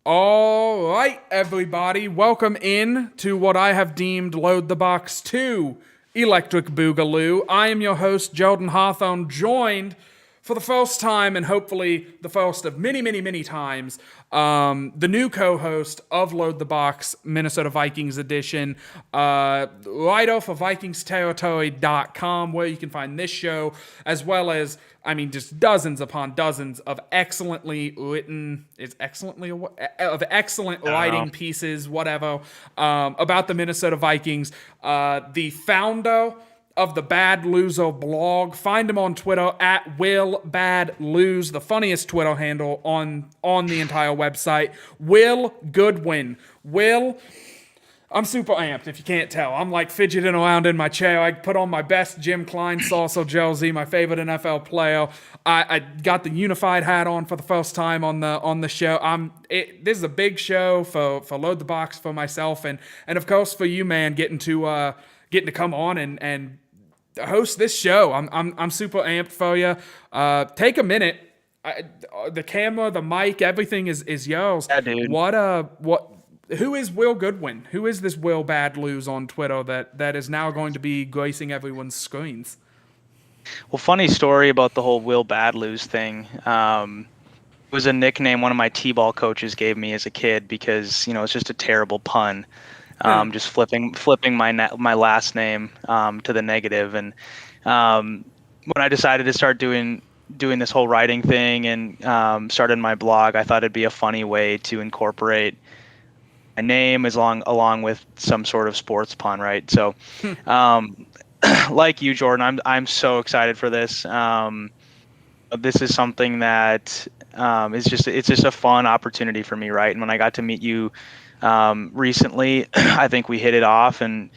All right, everybody, welcome in to what I have deemed Load the Box 2 Electric Boogaloo. I am your host, Jordan Hawthorne, joined for the first time and hopefully the first of many, many, many times, the new co-host of Load the Box, Minnesota Vikings edition, writer for VikingsTerritory.com, where you can find this show, as well as, just dozens upon dozens of excellent writing pieces, whatever, about the Minnesota Vikings. The founder of the Bad Loser blog. Find him on Twitter at WillBadLose, the funniest Twitter handle on the entire website. Will Goodwin. Will, I'm super amped if you can't tell. I'm like fidgeting around in my chair. I put on my best Jim Klein salsa jersey, my favorite NFL player. I got the unified hat on for the first time on the show. This is a big show for Load the Box, for myself, and of course for you, man, getting to come on and host this show. I'm super amped for you. Take a minute. The camera, the mic, everything is yours. Yeah, dude. Who is Will Goodwin? Who is this Will Bad Lose on Twitter that is now going to be gracing everyone's screens? Well, funny story about the whole Will Bad Lose thing. It was a nickname one of my T-ball coaches gave me as a kid because, it's just a terrible pun. Just flipping my last name to the negative. And when I decided to start doing this whole writing thing and started my blog, I thought it'd be a funny way to incorporate my name along with some sort of sports pun, right? So, like you, Jordan, I'm so excited for this. This is something that it's just a fun opportunity for me, right? And when I got to meet you recently, I think we hit it off, and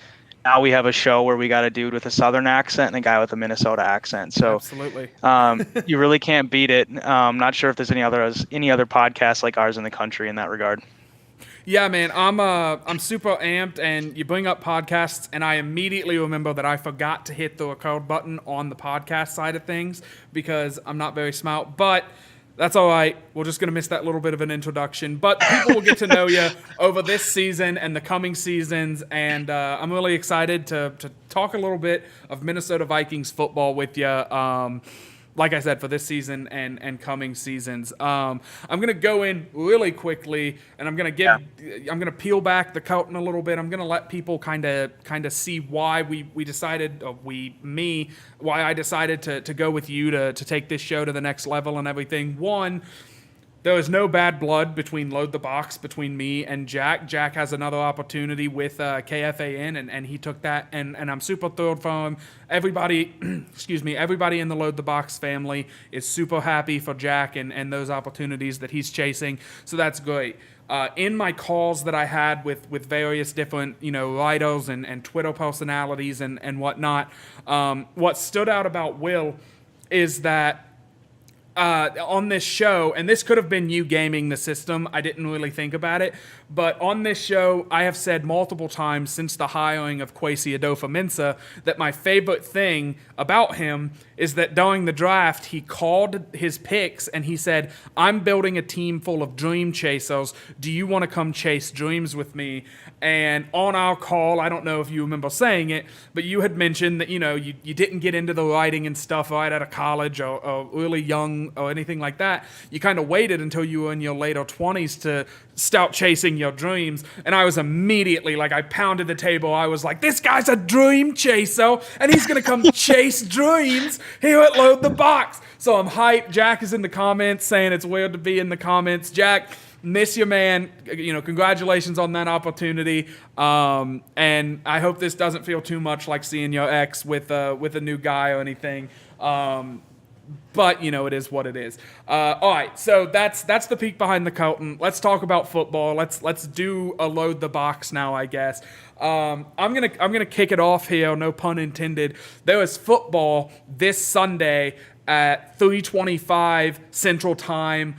now we have a show where we got a dude with a Southern accent and a guy with a Minnesota accent. So absolutely, you really can't beat it. Not sure if there's any other podcasts like ours in the country in that regard. Yeah, man, I'm super amped, and you bring up podcasts, and I immediately remember that I forgot to hit the record button on the podcast side of things because I'm not very smart, but that's all right. We're just going to miss that little bit of an introduction. But people will get to know you over this season and the coming seasons. And I'm really excited to talk a little bit of Minnesota Vikings football with you. Like I said, for this season and coming seasons. I'm going to go in really quickly, and I'm going to peel back the curtain a little bit. I'm going to let people kind of see why why I decided to go with you to take this show to the next level and everything. One, there is no bad blood between Load the Box, between me and Jack. Jack has another opportunity with KFAN, and he took that, and I'm super thrilled for him. Everybody, everybody in the Load the Box family is super happy for Jack and those opportunities that he's chasing, so that's great. In my calls that I had with various different, writers and Twitter personalities and whatnot, what stood out about Will is that on this show, and this could have been you gaming the system, I didn't really think about it, but on this show, I have said multiple times since the hiring of Kwesi Adofo-Mensah that my favorite thing about him is that during the draft, he called his picks and he said, I'm building a team full of dream chasers. Do you want to come chase dreams with me? And on our call, I don't know if you remember saying it, but you had mentioned that, you didn't get into the writing and stuff right out of college or really young or anything like that. You kind of waited until you were in your later 20s to start chasing your dreams. And I was immediately, I pounded the table. I was like, this guy's a dream chaser, and he's going to come chase dreams here at Load the Box. So I'm hyped. Jack is in the comments saying it's weird to be in the comments. Jack, miss you, man. Congratulations on that opportunity. And I hope this doesn't feel too much like seeing your ex with a new guy or anything. But, it is what it is. All right, so that's the peek behind the curtain. Let's talk about football. Let's do a Load the Box now, I guess. I'm gonna kick it off here, no pun intended. There is football this Sunday at 3:25 Central Time.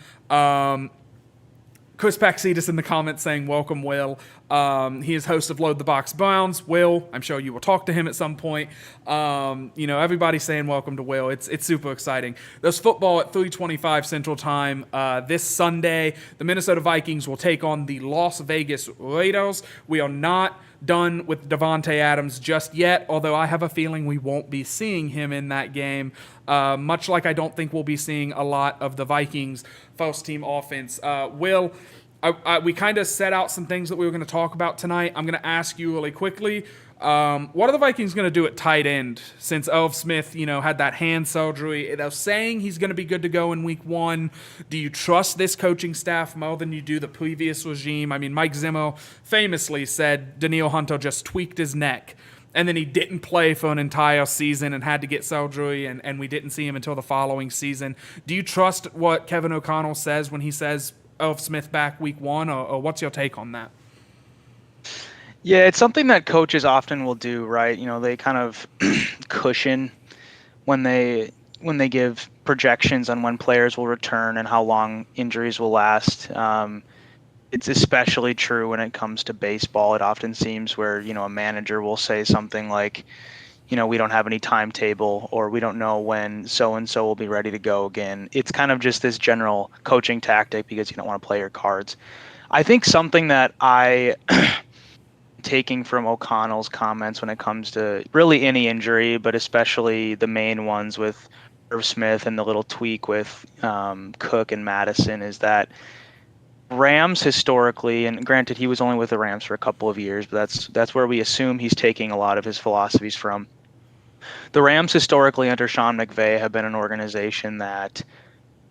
Chris Paxitas in the comments saying, welcome, Will. He is host of Load the Box Browns. Will, I'm sure you will talk to him at some point. Everybody's saying welcome to Will. It's super exciting. There's football at 3:25 Central Time this Sunday. The Minnesota Vikings will take on the Las Vegas Raiders. We are not done with Davante Adams just yet, although I have a feeling we won't be seeing him in that game, much like I don't think we'll be seeing a lot of the Vikings first-team offense. Will, we kind of set out some things that we were going to talk about tonight. I'm going to ask you really quickly, what are the Vikings going to do at tight end since Irv Smith, had that hand surgery? They're saying he's going to be good to go in week 1. Do you trust this coaching staff more than you do the previous regime? I mean, Mike Zimmer famously said Danielle Hunter just tweaked his neck, and then he didn't play for an entire season and had to get surgery, and we didn't see him until the following season. Do you trust what Kevin O'Connell says when he says Irv Smith back week 1, or what's your take on that? Yeah, it's something that coaches often will do, right? They kind of cushion when they give projections on when players will return and how long injuries will last. It's especially true when it comes to baseball. It often seems where, a manager will say something like, we don't have any timetable, or we don't know when so-and-so will be ready to go again. It's kind of just this general coaching tactic because you don't want to play your cards. I think something that I taking from O'Connell's comments when it comes to really any injury, but especially the main ones with Irv Smith and the little tweak with Cook and Madison, is that Rams historically, and granted he was only with the Rams for a couple of years, but that's where we assume he's taking a lot of his philosophies from. The Rams historically under Sean McVay have been an organization that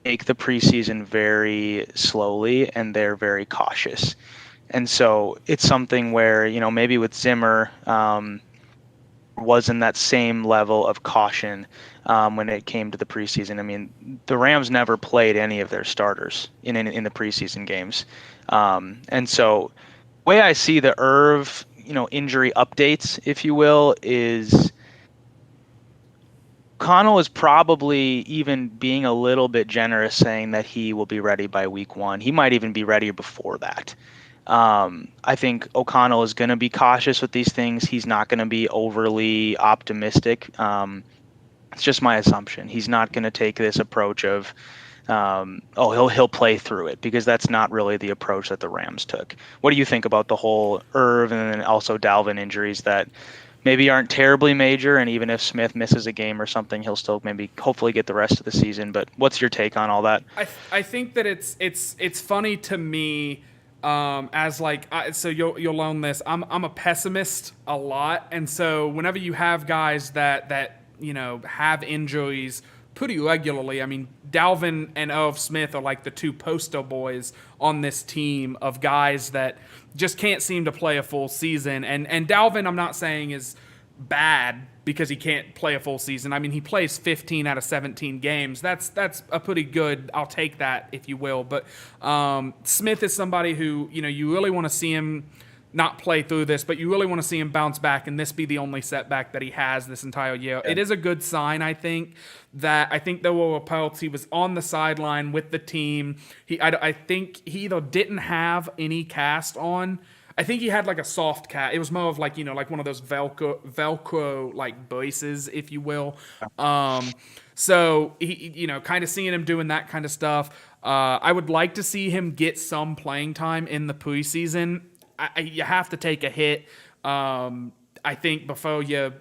take the preseason very slowly and they're very cautious. And so it's something where, maybe with Zimmer wasn't that same level of caution when it came to the preseason. I mean, the Rams never played any of their starters in the preseason games. And so the way I see the Irv, injury updates, if you will, is Connell is probably even being a little bit generous saying that he will be ready by week 1. He might even be ready before that. I think O'Connell is going to be cautious with these things. He's not going to be overly optimistic. It's just my assumption. He's not going to take this approach of, he'll play through it, because that's not really the approach that the Rams took. What do you think about the whole Irv and then also Dalvin injuries that maybe aren't terribly major, and even if Smith misses a game or something, he'll still hopefully get the rest of the season? But what's your take on all that? I think that it's funny to me. So you'll learn this. I'm a pessimist a lot, and so whenever you have guys that have injuries pretty regularly, I mean, Dalvin and Irv Smith are like the two poster boys on this team of guys that just can't seem to play a full season. And Dalvin, I'm not saying is bad because he can't play a full season. I mean, he plays 15 out of 17 games. That's a pretty good, I'll take that, if you will. But Smith is somebody who, you really want to see him not play through this, but you really want to see him bounce back and this be the only setback that he has this entire year. Yeah. It is a good sign, I think there were reports he was on the sideline with the team. I think he either didn't have any cast on. I think he had like a soft cast. It was more of like, like one of those Velcro like braces, if you will. So he, kind of seeing him doing that kind of stuff. I would like to see him get some playing time in the preseason. You have to take a hit, I think, before you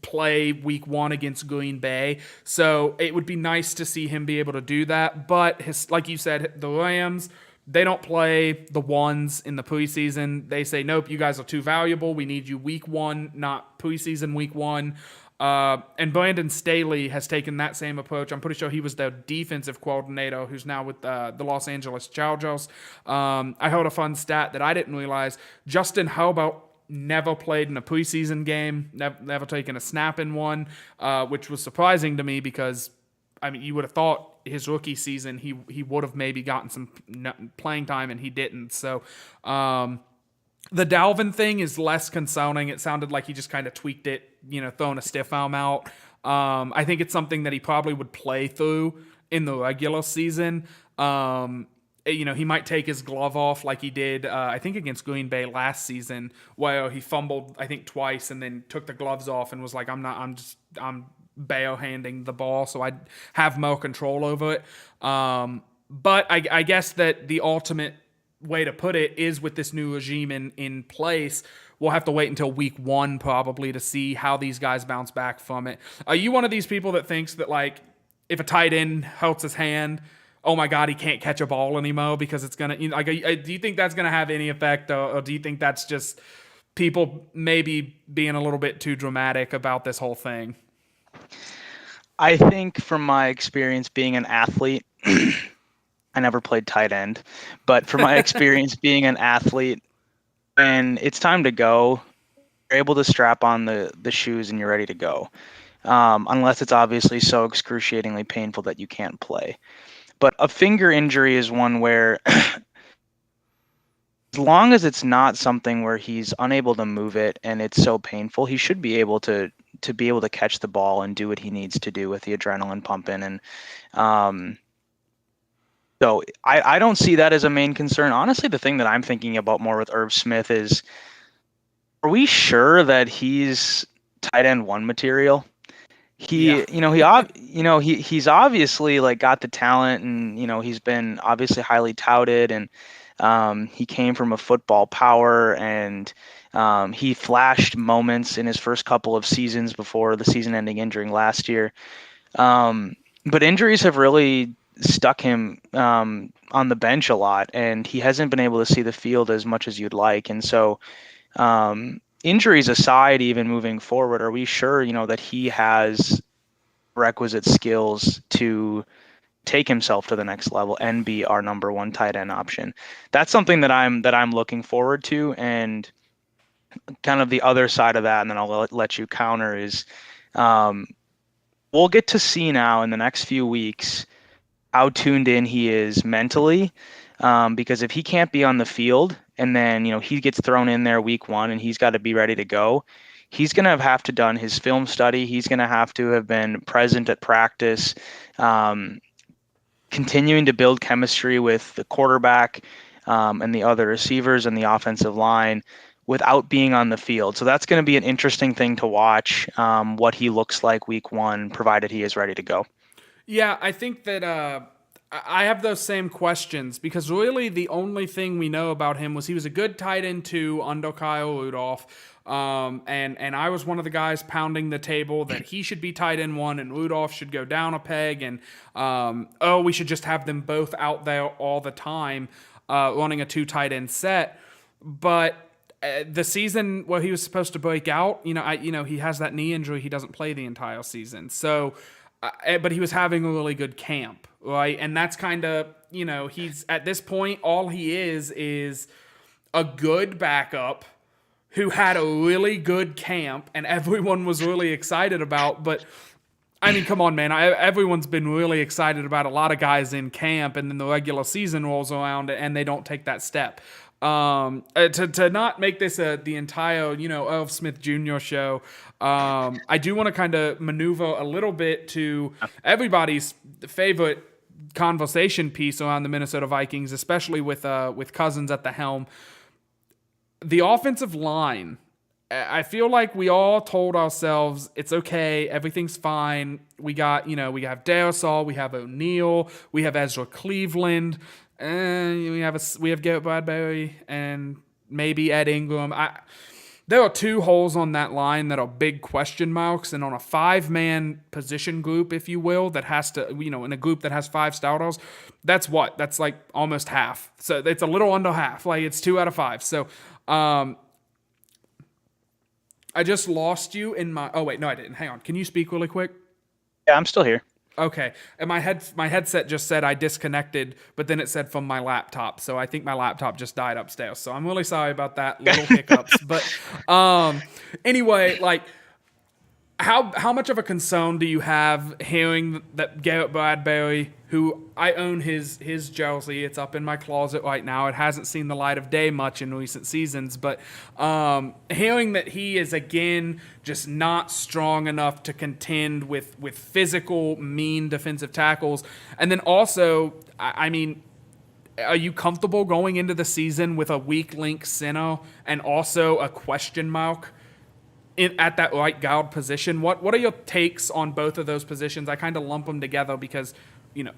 play week 1 against Green Bay. So it would be nice to see him be able to do that. But like you said, the Rams, they don't play the ones in the preseason. They say, nope, you guys are too valuable. We need you week 1, not preseason week 1. And Brandon Staley has taken that same approach. I'm pretty sure he was their defensive coordinator, who's now with the Los Angeles Chargers. I heard a fun stat that I didn't realize. Justin Herbert never played in a preseason game, never taken a snap in one, which was surprising to me because, I mean, you would have thought his rookie season he would have maybe gotten some playing time, and he didn't. So the Dalvin thing is less concerning. It sounded like he just kind of tweaked it, throwing a stiff arm out. I think it's something that he probably would play through in the regular season. he might take his glove off like he did, I think, against Green Bay last season, where he fumbled, I think, twice and then took the gloves off and was like, I'm bail handing the ball, so I have more control over it. But I guess that the ultimate way to put it is with this new regime in place. We'll have to wait until week 1 probably to see how these guys bounce back from it. Are you one of these people that thinks that, like, if a tight end hurts his hand, oh my God, he can't catch a ball anymore because it's gonna? Do you think that's gonna have any effect, or do you think that's just people maybe being a little bit too dramatic about this whole thing? I think from my experience being an athlete, I never played tight end, but from my experience being an athlete, when it's time to go, you're able to strap on the shoes and you're ready to go. Unless it's obviously so excruciatingly painful that you can't play. But a finger injury is one where, as long as it's not something where he's unable to move it and it's so painful, he should be able to catch the ball and do what he needs to do with the adrenaline pumping. And so I don't see that as a main concern. Honestly, the thing that I'm thinking about more with Irv Smith is, are we sure that he's tight end 1 material? He's obviously like got the talent, and he's been obviously highly touted, and he came from a football power, and he flashed moments in his first couple of seasons before the season-ending injury last year. But injuries have really stuck him on the bench a lot, and he hasn't been able to see the field as much as you'd like. And so, injuries aside, even moving forward, are we sure, that he has requisite skills to take himself to the next level and be our number 1 tight end option? That's something that I'm looking forward to. And kind of the other side of that, and then I'll let you counter, is we'll get to see now in the next few weeks how tuned in he is mentally. Because if he can't be on the field, and then he gets thrown in there week 1 and he's got to be ready to go, he's going to have to done his film study. He's going to have to have been present at practice, continuing to build chemistry with the quarterback and the other receivers and the offensive line without being on the field. So that's going to be an interesting thing to watch, what he looks like week 1, provided he is ready to go. Yeah, I think that I have those same questions, because really the only thing we know about him was he was a good tight end 2 under Kyle Rudolph. And I was one of the guys pounding the table that he should be tight end 1 and Rudolph should go down a peg, and we should just have them both out there all the time, running a 2 tight end set. But the season where he was supposed to break out, he has that knee injury. He doesn't play the entire season. So, but he was having a really good camp, right? And that's kind of, he's at this point, all he is a good backup who had a really good camp and everyone was really excited about. But I mean, come on, man. Everyone's been really excited about a lot of guys in camp, and then the regular season rolls around and they don't take that step. To not make this the entire, Irv Smith Jr. show, I do want to kind of maneuver a little bit to everybody's favorite conversation piece around the Minnesota Vikings, especially with Cousins at the helm. The offensive line, I feel like we all told ourselves it's okay, everything's fine. We got, we have Darrisaw, we have O'Neal, we have Ezra Cleveland, and we have Garrett Bradbury and maybe Ed Ingram. There are 2 holes on that line that are big question marks, and on a 5-man position group, if you will, that has to, in a group that has 5 starters, that's like almost half. So it's a little under half. Like, it's 2 out of 5. So, I just lost you in my. Oh wait, no, I didn't. Hang on. Can you speak really quick? Yeah, I'm still here. Okay. And my headset just said I disconnected, but then it said from my laptop. So I think my laptop just died upstairs. So I'm really sorry about that, little hiccups. But anyway, like, how much of a concern do you have hearing that Garrett Bradbury, who I own his jersey, it's up in my closet right now. It hasn't seen the light of day much in recent seasons, but hearing that he is again just not strong enough to contend with physical, mean defensive tackles, and then also, I mean, are you comfortable going into the season with a weak link center and also a question mark at that right guard position? What are your takes on both of those positions? I kind of lump them together because,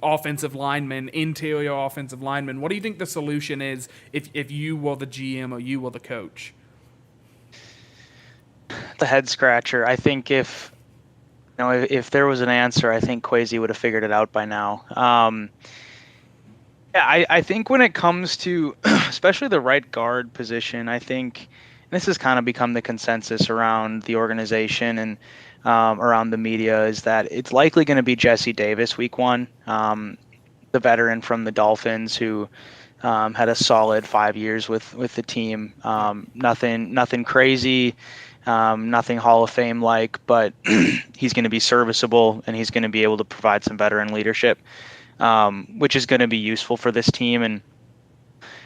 offensive linemen, interior offensive linemen. What do you think the solution is if you were the GM or you were the coach? The head scratcher. I think if there was an answer, I think Kwesi would have figured it out by now. Yeah, I think when it comes to especially the right guard position, I think this has kind of become the consensus around the organization and around the media is that it's likely going to be Jesse Davis week one, the veteran from the Dolphins who had a solid 5 years with the team. Nothing crazy, nothing Hall of Fame like, but he's going to be serviceable and he's going to be able to provide some veteran leadership, which is going to be useful for this team.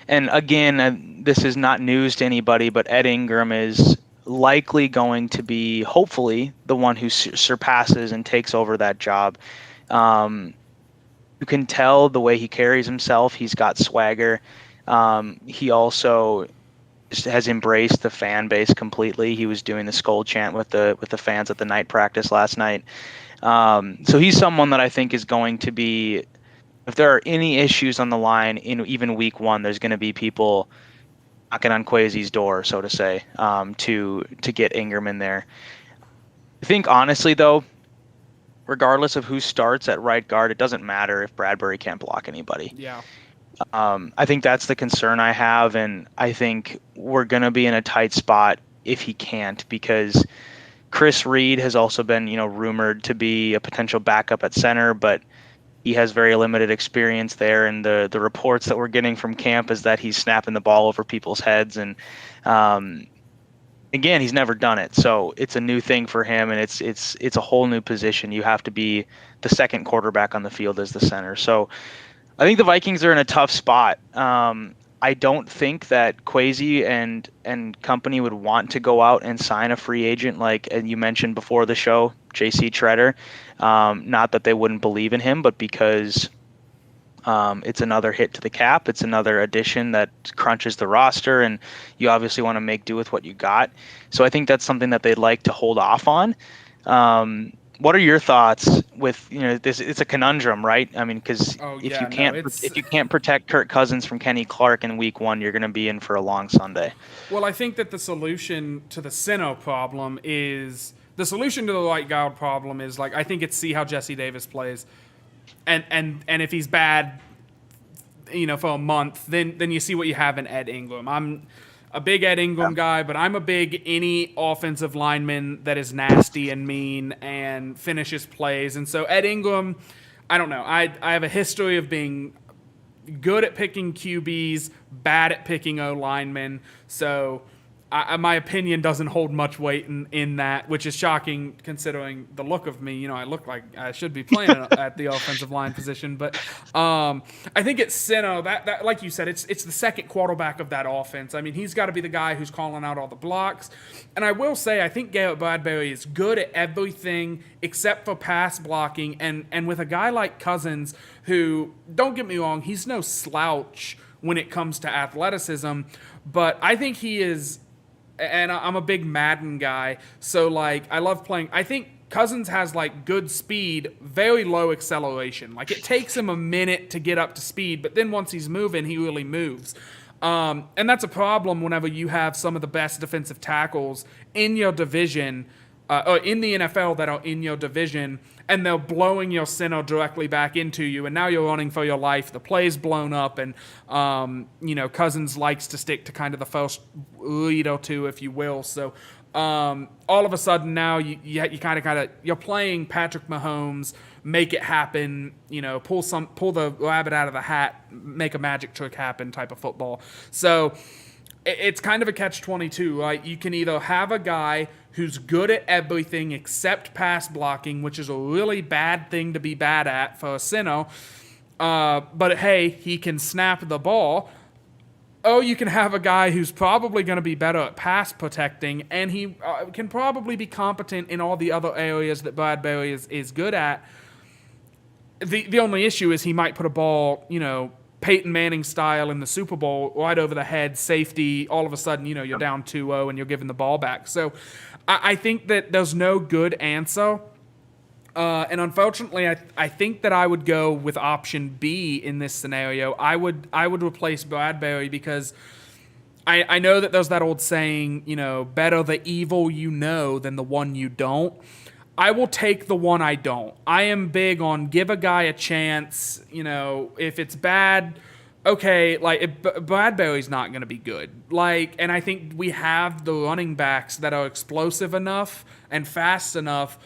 And again, this is not news to anybody, but Ed Ingram is likely going to be, hopefully, the one who surpasses and takes over that job. You can tell the way he carries himself. He's got swagger. He also has embraced the fan base completely. He was doing the skull chant with the fans at the night practice last night. So he's someone that I think is going to be, if there are any issues on the line in even week one, there's going to be people knocking on Kwesi's door, so to say, to get Ingram in there. I think honestly though, regardless of who starts at right guard, it doesn't matter if Bradbury can't block anybody. Yeah. I think that's the concern I have, and I think we're going to be in a tight spot if he can't, because Chris Reed has also been, rumored to be a potential backup at center, but he has very limited experience there, and the reports that we're getting from camp is that he's snapping the ball over people's heads, and again, he's never done it, so it's a new thing for him, and it's a whole new position. You have to be the second quarterback on the field as the center. So I think the Vikings are in a tough spot. I don't think that Kwesi and company would want to go out and sign a free agent like you mentioned before the show, J.C. Treader. Not that they wouldn't believe in him, but because it's another hit to the cap. It's another addition that crunches the roster, and you obviously want to make do with what you got. So I think that's something that they'd like to hold off on. What are your thoughts with this? It's a conundrum, right? I mean, because if you can't protect Kirk Cousins from Kenny Clark in week one, you're going to be in for a long Sunday. Well, I think that the solution to the center problem is the solution to the right guard problem is I think it's see how Jesse Davis plays, and if he's bad, for a month, then you see what you have in Ed Ingram. I'm a big Ed Ingram guy, but I'm a big any offensive lineman that is nasty and mean and finishes plays. And so Ed Ingram, I don't know. I have a history of being good at picking QBs, bad at picking O linemen. So my opinion doesn't hold much weight in that, which is shocking considering the look of me. I look like I should be playing at the offensive line position. But I think it's center. That like you said, it's the second quarterback of that offense. I mean, he's got to be the guy who's calling out all the blocks. And I will say, I think Garrett Bradbury is good at everything except for pass blocking. And with a guy like Cousins, who, don't get me wrong, he's no slouch when it comes to athleticism, but I think he is. And I'm a big Madden guy, so I love playing. I think Cousins has good speed, very low acceleration. It takes him a minute to get up to speed, but then once he's moving, he really moves. And that's a problem whenever you have some of the best defensive tackles in your division, or in the NFL that are in your division, and they're blowing your center directly back into you, and now you're running for your life. The play's blown up, and Cousins likes to stick to kind of the first lead or two, if you will. So all of a sudden now you kind of you're playing Patrick Mahomes, make it happen, pull the rabbit out of the hat, make a magic trick happen type of football. So it's kind of a catch-22, right? You can either have a guy who's good at everything except pass blocking, which is a really bad thing to be bad at for a center, but hey, he can snap the ball. Or you can have a guy who's probably going to be better at pass protecting, and he can probably be competent in all the other areas that Bradbury is good at. The only issue is he might put a ball, Peyton Manning style in the Super Bowl, right over the head, safety. All of a sudden, you're down 2-0 and you're giving the ball back. So I think that there's no good answer. And unfortunately, I think that I would go with option B in this scenario. I would replace Bradbury because I know that there's that old saying, better the evil you know than the one you don't. I will take the one I don't. I am big on give a guy a chance. If it's bad, okay. Like Bradbury's not going to be good. And I think we have the running backs that are explosive enough and fast enough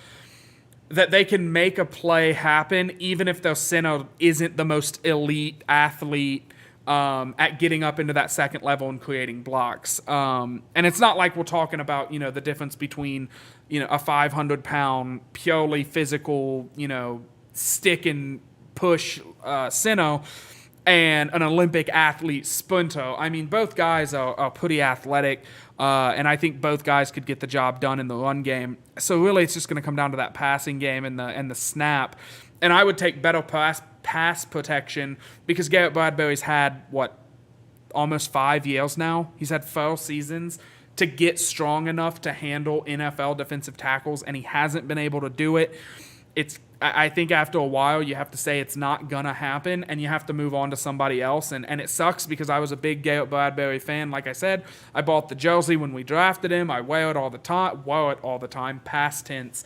that they can make a play happen, even if their center isn't the most elite athlete at getting up into that second level and creating blocks. And it's not like we're talking about, the difference between, a 500-pound, purely physical, stick and push center and an Olympic athlete sprinter. I mean, both guys are pretty athletic, and I think both guys could get the job done in the run game. So really, it's just going to come down to that passing game and the snap. And I would take better pass protection because Garrett Bradbury's had, almost 5 years now? He's had 4 seasons to get strong enough to handle NFL defensive tackles, and he hasn't been able to do it. I think after a while, you have to say it's not going to happen, and you have to move on to somebody else. And it sucks because I was a big Garrett Bradbury fan. Like I said, I bought the jersey when we drafted him. I wear it all the time, past tense,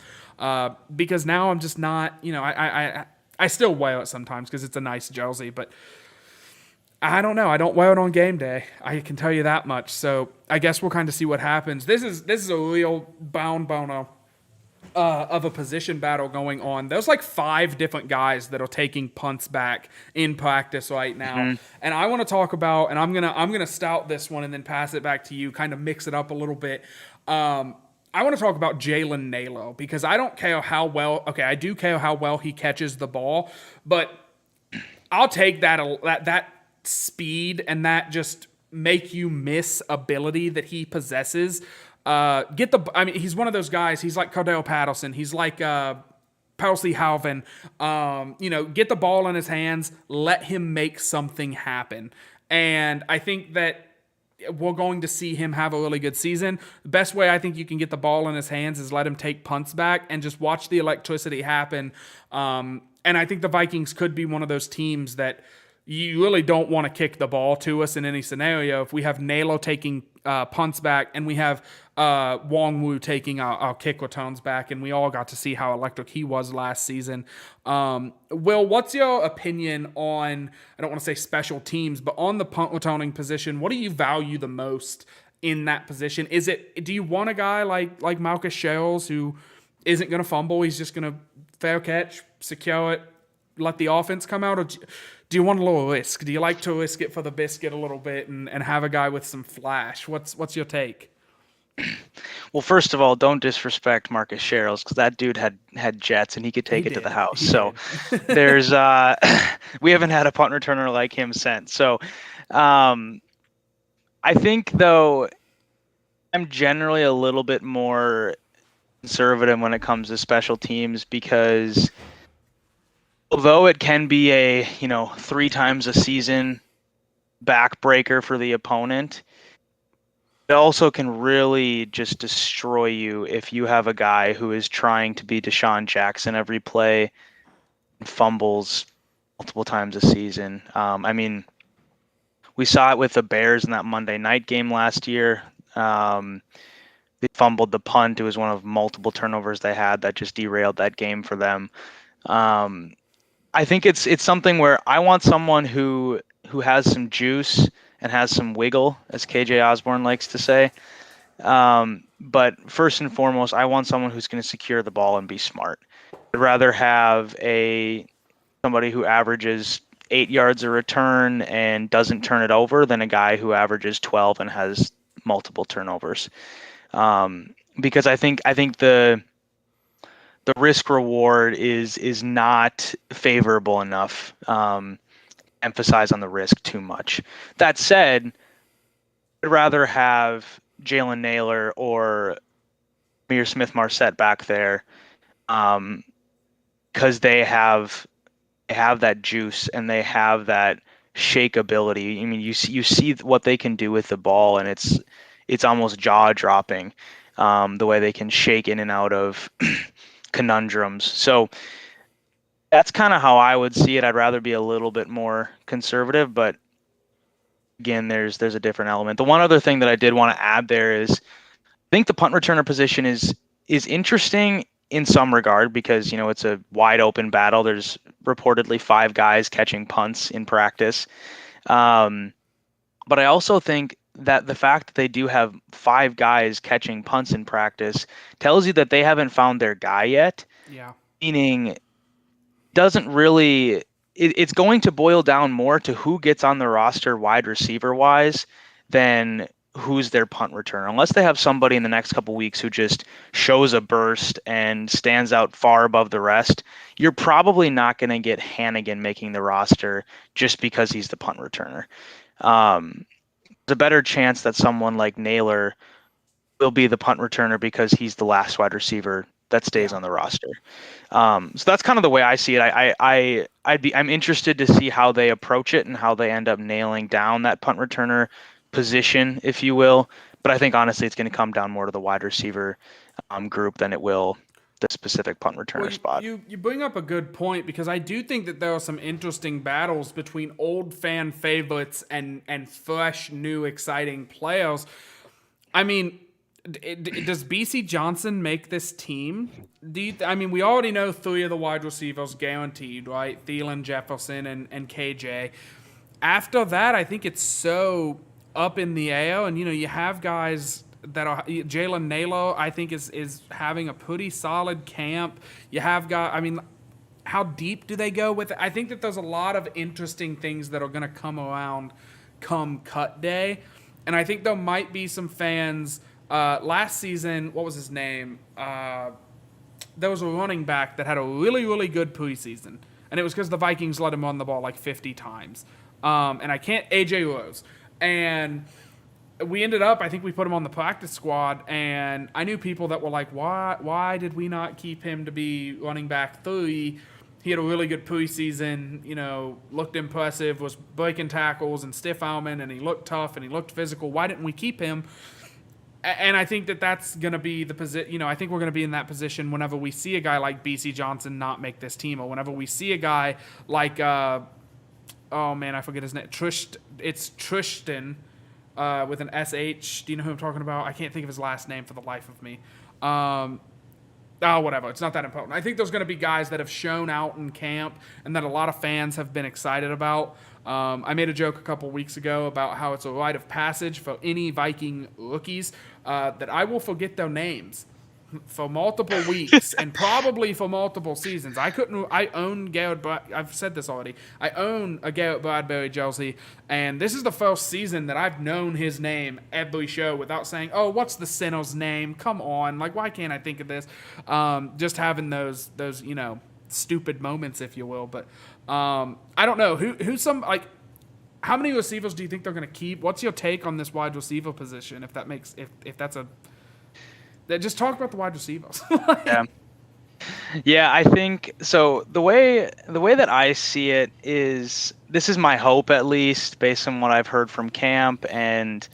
because now I'm just not, I still wear it sometimes because it's a nice jersey, but I don't know. I don't wear it on game day. I can tell you that much. So I guess we'll kind of see what happens. This is a real bono of a position battle going on. There's like 5 different guys that are taking punts back in practice right now, and I want to talk about. And I'm gonna stout this one and then pass it back to you. Kind of mix it up a little bit. I want to talk about Jalen Nailor because I don't care how well. Okay, I do care how well he catches the ball, but I'll take that speed and that just make you miss ability that he possesses. He's one of those guys. He's like Cordell Patterson. He's like Parsley Halvin. Get the ball in his hands. Let him make something happen. And I think that we're going to see him have a really good season. The best way I think you can get the ball in his hands is let him take punts back and just watch the electricity happen. And I think the Vikings could be one of those teams that you really don't want to kick the ball to us in any scenario. If we have Nailor taking punts back and we have Wong Wu taking our kick returns back, and we all got to see how electric he was last season. Will, what's your opinion on, I don't want to say special teams, but on the punt returning position? What do you value the most in that position? Do you want a guy like Marcus Sherrills who isn't going to fumble? He's just going to fair catch, secure it, let the offense come out? Or do you want a little risk? Do you like to risk it for the biscuit a little bit and have a guy with some flash? What's your take? Well, first of all, don't disrespect Marcus Sherrills because that dude had jets and he could take it to the house. So there's we haven't had a punt returner like him since. So I think though I'm generally a little bit more conservative when it comes to special teams because although it can be a 3 times a season backbreaker for the opponent, it also can really just destroy you if you have a guy who is trying to be Deshaun Jackson every play and fumbles multiple times a season. We saw it with the Bears in that Monday night game last year. They fumbled the punt. It was one of multiple turnovers they had that just derailed that game for them. I think it's something where I want someone who has some juice and has some wiggle, as KJ Osborne likes to say. But first and foremost, I want someone who's going to secure the ball and be smart. I'd rather have somebody who averages 8 yards a return and doesn't turn it over than a guy who averages 12 and has multiple turnovers. Because I think the risk reward is not favorable enough. Emphasize on the risk too much. That said, I'd rather have Jalen Nailor or Ihmir Smith-Marsette back there because they have that juice and they have that shake ability. I mean, you see what they can do with the ball, and it's almost jaw dropping, the way they can shake in and out of conundrums. So that's kind of how I would see it. I'd rather be a little bit more conservative, but again, there's a different element. The one other thing that I did want to add there is I think the punt returner position is interesting in some regard because it's a wide open battle. There's reportedly 5 guys catching punts in practice, but I also think that the fact that they do have 5 guys catching punts in practice tells you that they haven't found their guy yet. Yeah. Meaning, doesn't really. It's going to boil down more to who gets on the roster wide receiver wise than who's their punt returner. Unless they have somebody in the next couple weeks who just shows a burst and stands out far above the rest, you're probably not going to get Hannigan making the roster just because he's the punt returner. There's a better chance that someone like Naylor will be the punt returner because he's the last wide receiver that stays on the roster. So that's kind of the way I see it. I'm interested to see how they approach it and how they end up nailing down that punt returner position, if you will. But I think honestly, it's going to come down more to the wide receiver group than it will the specific punt returner spot. You bring up a good point because I do think that there are some interesting battles between old fan favorites and fresh, new, exciting players. I mean, does BC Johnson make this team? I mean, we already know 3 of the wide receivers guaranteed, right? Thielen, Jefferson, and KJ. After that, I think it's so up in the air, and you have guys that are Jalen Naylor. I think is having a pretty solid camp. You have guys. I mean, how deep do they go with it? I think that there's a lot of interesting things that are going to come around come cut day, and I think there might be some fans. Last season, what was his name? There was a running back that had a really, really good preseason, and it was because the Vikings let him run the ball like 50 times. And I can't, AJ Rose. And we ended up, I think we put him on the practice squad, and I knew people that were like, why did we not keep him to be running back 3? He had a really good preseason, looked impressive, was breaking tackles and stiff arming, and he looked tough and he looked physical. Why didn't we keep him? And I think that that's going to be the position. I think we're going to be in that position whenever we see a guy like BC Johnson not make this team, or whenever we see a guy like, oh man, I forget his name. It's Tristan with an SH. Do you know who I'm talking about? I can't think of his last name for the life of me. Whatever. It's not that important. I think there's going to be guys that have shown out in camp and that a lot of fans have been excited about. I made a joke a couple weeks ago about how it's a rite of passage for any Viking rookies that I will forget their names for multiple weeks and probably for multiple seasons. I own Garrett. I've said this already. I own a Garrett Bradbury jersey, and this is the first season that I've known his name every show without saying, "Oh, what's the center's name? Come on, like why can't I think of this?" Just having those stupid moments, if you will. But I don't know who's some like. How many receivers do you think they're going to keep? What's your take on this wide receiver position? If that makes if that's a just talk about the wide receivers. Yeah, I think so. The way that I see it is, this is my hope, at least based on what I've heard from camp and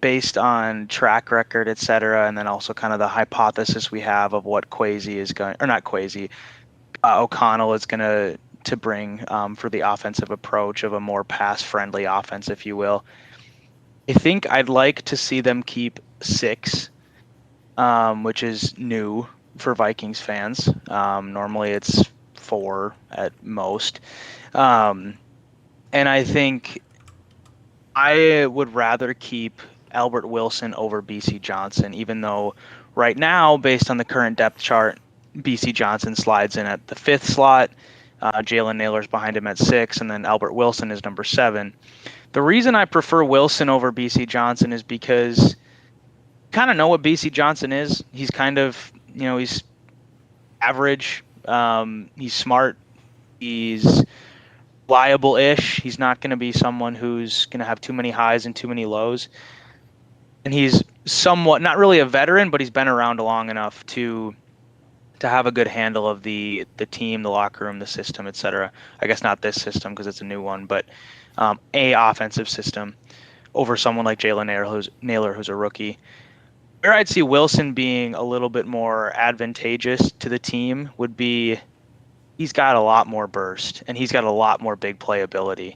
based on track record, etc., and then also kind of the hypothesis we have of what O'Connell is going to bring for the offensive approach of a more pass-friendly offense, if you will. I think I'd like to see them keep 6, which is new for Vikings fans. Normally it's 4 at most. And I think I would rather keep Albert Wilson over BC Johnson, even though right now, based on the current depth chart, BC Johnson slides in at the 5th slot. Jalen Naylor's behind him at 6, and then Albert Wilson is number 7. The reason I prefer Wilson over BC Johnson is because you kind of know what BC Johnson is. He's kind of, he's average. He's smart. He's reliable-ish. He's not going to be someone who's going to have too many highs and too many lows. And he's somewhat, not really a veteran, but he's been around long enough to to have a good handle of the team, the locker room, the system, etc. I guess not this system because it's a new one, but a offensive system over someone like Jalen Naylor, who's a rookie. Where I'd see Wilson being a little bit more advantageous to the team would be he's got a lot more burst and he's got a lot more big playability.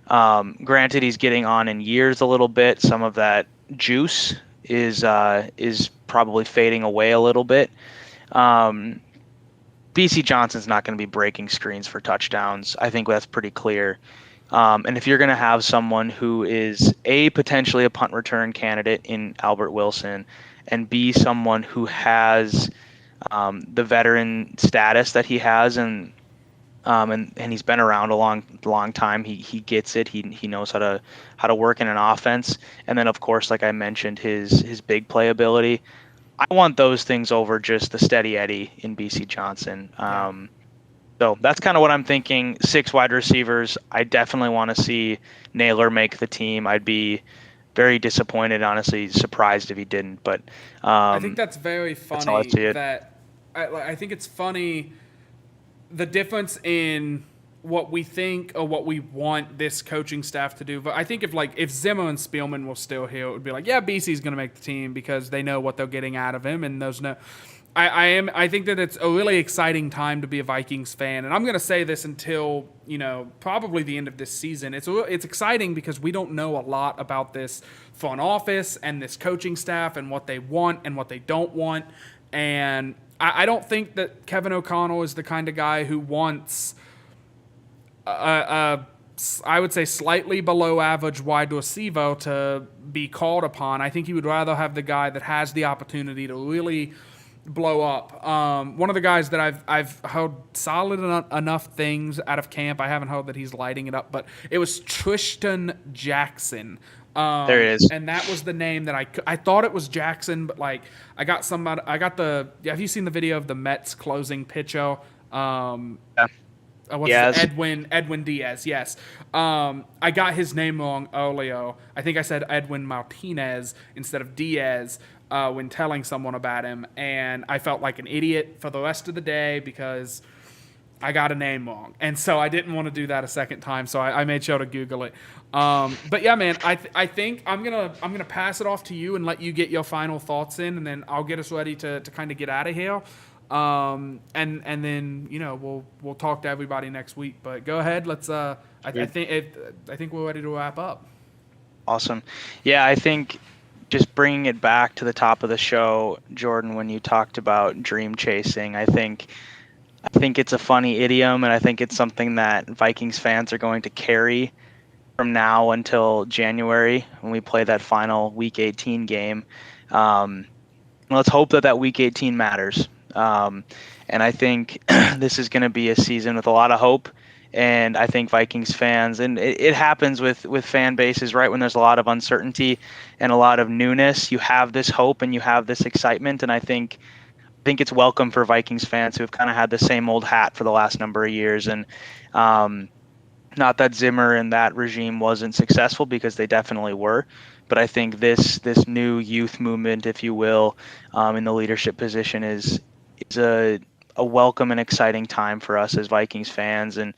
Granted, he's getting on in years a little bit. Some of that juice is probably fading away a little bit. BC Johnson's not going to be breaking screens for touchdowns. I think that's pretty clear. And if you're going to have someone who is potentially a punt return candidate in Albert Wilson, and B, someone who has the veteran status that he has, and he's been around a long time. He gets it. He knows how to work in an offense. And then of course, like I mentioned, his big playability. I want those things over just the steady Eddie in BC Johnson. So that's kind of what I'm thinking. 6 wide receivers. I definitely want to see Naylor make the team. I'd be very disappointed, honestly, surprised if he didn't. But I think that's very funny. That's how I see it. That I think it's funny the difference in what we think or what we want this coaching staff to do. But I think if Zimmer and Spielman were still here, it would be like, yeah, BC's going to make the team because they know what they're getting out of him, and there's no. I think that it's a really exciting time to be a Vikings fan, and I'm going to say this until probably the end of this season. It's exciting because we don't know a lot about this front office and this coaching staff and what they want and what they don't want, and I don't think that Kevin O'Connell is the kind of guy who wants I would say slightly below average wide receiver to be called upon. I think he would rather have the guy that has the opportunity to really blow up. One of the guys that I've heard solid enough things out of camp. I haven't heard that he's lighting it up, but it was Tristan Jackson. There it is. And that was the name that I thought it was Jackson, but have you seen the video of the Mets closing pitcher? Diaz. Edwin Diaz, yes. I got his name wrong earlier. I think I said Edwin Martinez instead of Diaz when telling someone about him, and I felt like an idiot for the rest of the day because I got a name wrong. And so I didn't want to do that a second time, so I made sure to Google it. But yeah, man, I think I'm gonna pass it off to you and let you get your final thoughts in, and then I'll get us ready to kind of get out of here. And then we'll talk to everybody next week. But go ahead, let's. I think we're ready to wrap up. Awesome. Yeah, I think just bringing it back to the top of the show, Jordan, when you talked about dream chasing, I think it's a funny idiom, and I think it's something that Vikings fans are going to carry from now until January when we play that final Week 18 game. Let's hope that Week 18 matters. And I think this is going to be a season with a lot of hope. And I think Vikings fans, and it happens with fan bases, right? When there's a lot of uncertainty and a lot of newness, you have this hope and you have this excitement. And I think it's welcome for Vikings fans who have kind of had the same old hat for the last number of years. And not that Zimmer and that regime wasn't successful, because they definitely were. But I think this new youth movement, if you will, in the leadership position is a welcome and exciting time for us as Vikings fans. And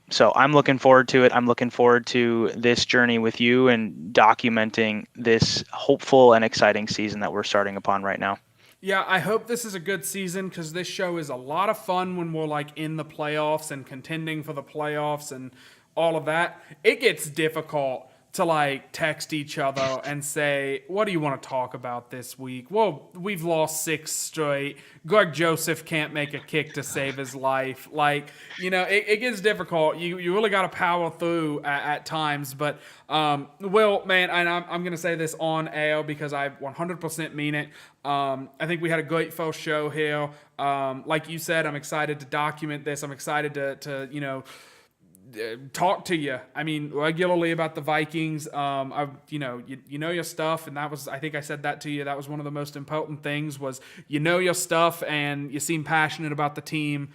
so I'm looking forward to it. I'm looking forward to this journey with you and documenting this hopeful and exciting season that we're starting upon right now. Yeah, I hope this is a good season because this show is a lot of fun when we're like in the playoffs and contending for the playoffs and all of that. It gets difficult to like text each other and say, what do you want to talk about this week? Well, we've lost 6 straight. Greg Joseph can't make a kick to save his life. Like, it gets difficult. You really got to power through at times. But, Will, man, and I'm going to say this on air because I 100% mean it. I think we had a great first show here. Like you said, I'm excited to document this. I'm excited to talk to you. I mean, regularly about the Vikings. You know your stuff, and that was, I think I said that to you. That was one of the most important things was your stuff, and you seem passionate about the team,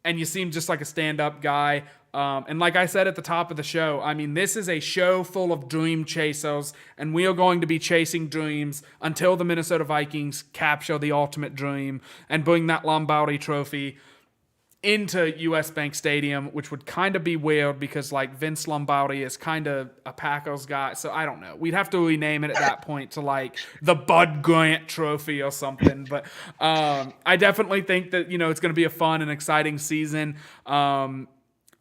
and you seem just like a stand-up guy. And like I said at the top of the show, I mean, this is a show full of dream chasers, and we are going to be chasing dreams until the Minnesota Vikings capture the ultimate dream and bring that Lombardi trophy into US Bank Stadium, which would kind of be weird because like Vince Lombardi is kind of a Packers guy. So I don't know. We'd have to rename it at that point to like the Bud Grant Trophy or something. But I definitely think that, it's going to be a fun and exciting season.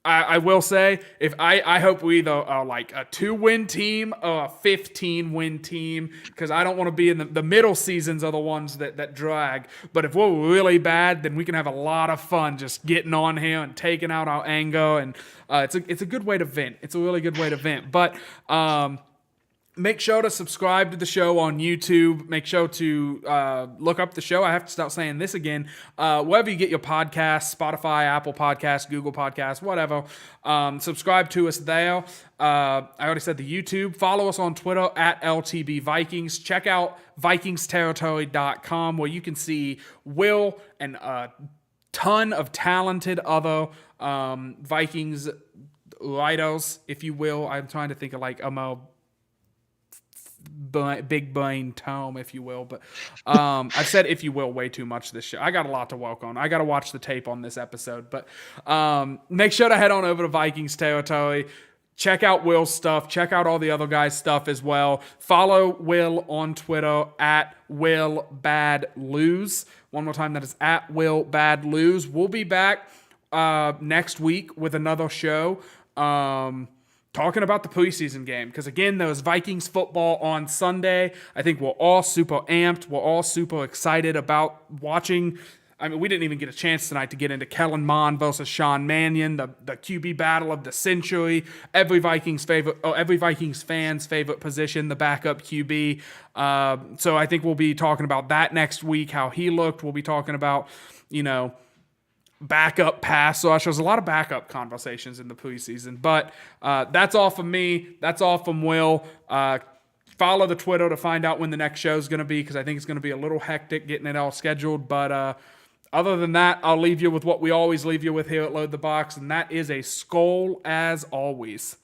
I will say, I hope we either are like a 2-win team or a 15-win team, because I don't want to be in the middle seasons are the ones that drag. But if we're really bad, then we can have a lot of fun just getting on here and taking out our anger, and it's a good way to vent. It's a really good way to vent. But make sure to subscribe to the show on YouTube. Make sure to look up the show. I have to start saying this again. Wherever you get your podcasts, Spotify, Apple Podcasts, Google Podcasts, whatever. Subscribe to us there. I already said the YouTube. Follow us on Twitter at LTB Vikings. Check out VikingsTerritory.com, where you can see Will and a ton of talented other Vikings writers, if you will. I'm trying to think of like big brain tome, if you will, but I've said if you will way too much this show. I got a lot to work on. I got to watch the tape on this episode, but make sure to head on over to Vikings Territory. Check out Will's stuff. Check out all the other guys' stuff as well. Follow Will on Twitter at WillBadLose. One more time, that is at WillBadLose. We'll be back next week with another show. Talking about the preseason game, because again, there was Vikings football on Sunday. I think we're all super amped. We're all super excited about watching. I mean, we didn't even get a chance tonight to get into Kellen Mond versus Sean Mannion, the QB battle of the century. Every Vikings fan's favorite position, the backup QB. So I think we'll be talking about that next week, how he looked. We'll be talking about, backup pass rush. There's a lot of backup conversations in the preseason, but that's all from me. That's all from Will. Follow the Twitter to find out when the next show is going to be, because I think it's going to be a little hectic getting it all scheduled. But other than that, I'll leave you with what we always leave you with here at Load the Box, and that is a Skol as always.